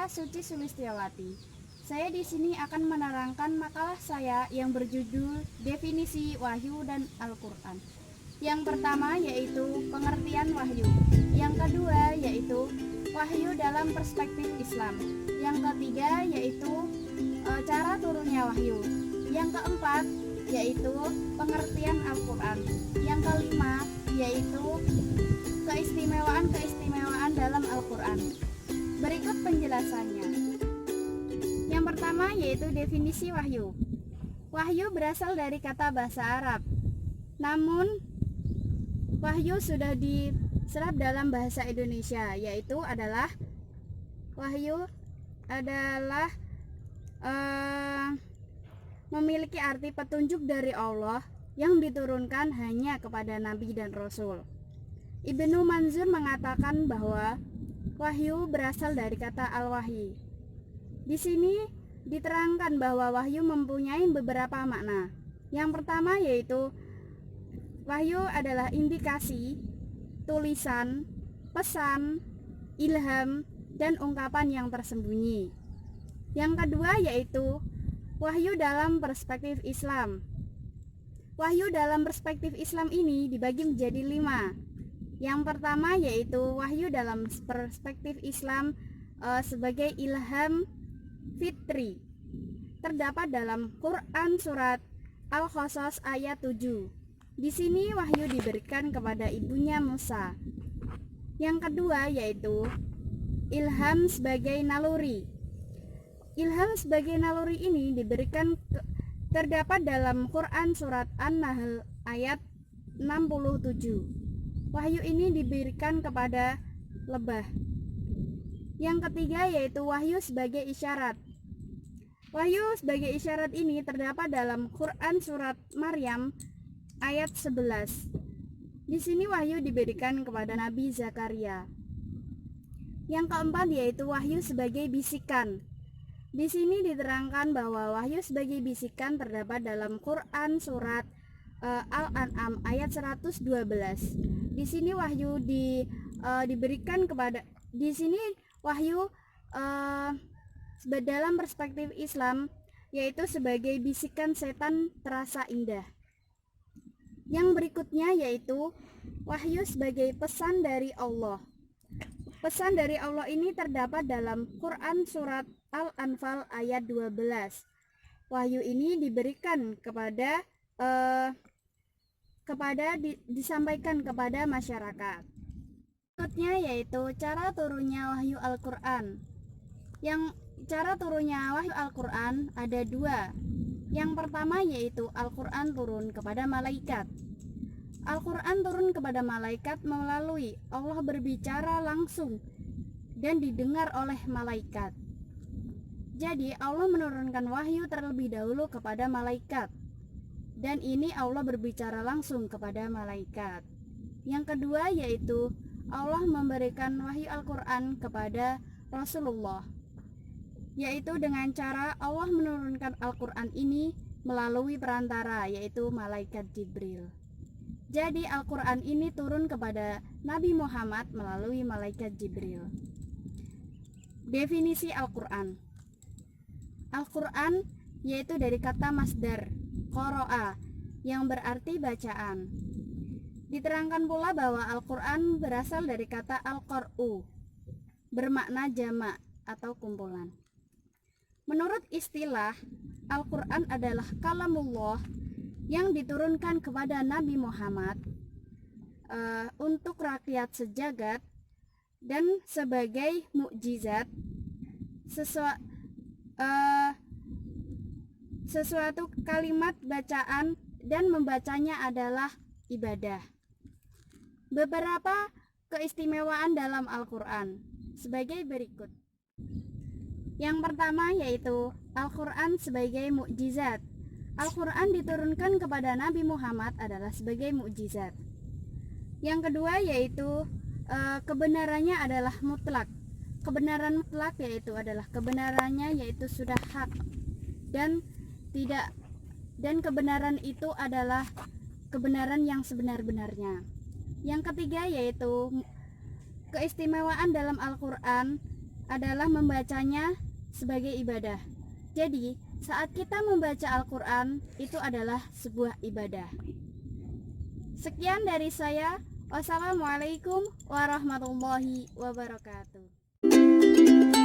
Saya Suci Sulistiawati. Saya di sini akan menerangkan makalah saya yang berjudul Definisi Wahyu dan Al-Quran. Yang pertama yaitu pengertian wahyu. Yang kedua yaitu wahyu dalam perspektif Islam. Yang ketiga yaitu cara turunnya wahyu. Yang keempat yaitu pengertian Al-Quran. Yang kelima yaitu keistimewaan dalam Al-Quran. Berikut penjelasannya. Yang pertama yaitu definisi wahyu. Wahyu berasal dari kata bahasa Arab. Namun wahyu sudah diserap dalam bahasa Indonesia, yaitu adalah wahyu adalah memiliki arti petunjuk dari Allah yang diturunkan hanya kepada nabi dan rasul. Ibnu Manzur mengatakan bahwa wahyu berasal dari kata al-wahyi. Di sini diterangkan bahwa wahyu mempunyai beberapa makna. Yang pertama yaitu wahyu adalah indikasi, tulisan, pesan, ilham, dan ungkapan yang tersembunyi. Yang kedua yaitu wahyu dalam perspektif Islam. Wahyu dalam perspektif Islam ini dibagi menjadi 5. Yang pertama yaitu wahyu dalam perspektif Islam sebagai ilham fitri. Terdapat dalam Quran surat Al-Qasas ayat 7. Di sini wahyu diberikan kepada ibunya Musa. Yang kedua yaitu ilham sebagai naluri. Ilham sebagai naluri ini terdapat dalam Quran surat An-Nahl ayat 67. Wahyu ini diberikan kepada lebah. Yang ketiga yaitu wahyu sebagai isyarat. Wahyu sebagai isyarat ini terdapat dalam Quran surat Maryam ayat 11. Di sini wahyu diberikan kepada Nabi Zakaria. Yang keempat yaitu wahyu sebagai bisikan. Di sini diterangkan bahwa wahyu sebagai bisikan terdapat dalam Quran surat Al-An'am ayat 112. Di sini wahyu diberikan kepada wahyu dalam perspektif Islam yaitu sebagai bisikan setan terasa indah. Yang berikutnya yaitu wahyu sebagai pesan dari Allah. Pesan dari Allah ini terdapat dalam Quran surat Al-Anfal ayat 12. Wahyu ini diberikan disampaikan kepada masyarakat. Berikutnya yaitu cara turunnya wahyu Al-Quran. Yang cara turunnya wahyu Al-Quran ada 2. Yang pertama yaitu Al-Quran turun kepada malaikat. Al-Quran turun kepada malaikat melalui Allah berbicara langsung dan didengar oleh malaikat. Jadi Allah menurunkan wahyu terlebih dahulu kepada malaikat. Dan ini Allah berbicara langsung kepada malaikat. Yang kedua yaitu Allah memberikan wahyu Al-Quran kepada Rasulullah, yaitu dengan cara Allah menurunkan Al-Quran ini melalui perantara, yaitu malaikat Jibril. Jadi Al-Quran ini turun kepada Nabi Muhammad melalui malaikat Jibril. Definisi Al-Quran. Al-Quran yaitu dari kata masdar qara'a yang berarti bacaan. Diterangkan pula bahwa Al-Quran berasal dari kata al-qar'u, bermakna jamak atau kumpulan. Menurut istilah, Al-Quran adalah kalamullah yang diturunkan kepada Nabi Muhammad untuk rakyat sejagat dan sebagai mukjizat sesuatu kalimat bacaan dan membacanya adalah ibadah. Beberapa keistimewaan dalam Al-Quran sebagai berikut. Yang pertama yaitu Al-Quran sebagai mukjizat. Al-Quran diturunkan kepada Nabi Muhammad adalah sebagai mukjizat. Yang kedua yaitu kebenarannya adalah mutlak. Kebenaran mutlak yaitu adalah kebenarannya yaitu sudah hak dan kebenaran itu adalah kebenaran yang sebenar-benarnya. Yang ketiga yaitu keistimewaan dalam Al-Quran adalah membacanya sebagai ibadah. Jadi, saat kita membaca Al-Quran, itu adalah sebuah ibadah. Sekian dari saya. Wassalamualaikum warahmatullahi wabarakatuh.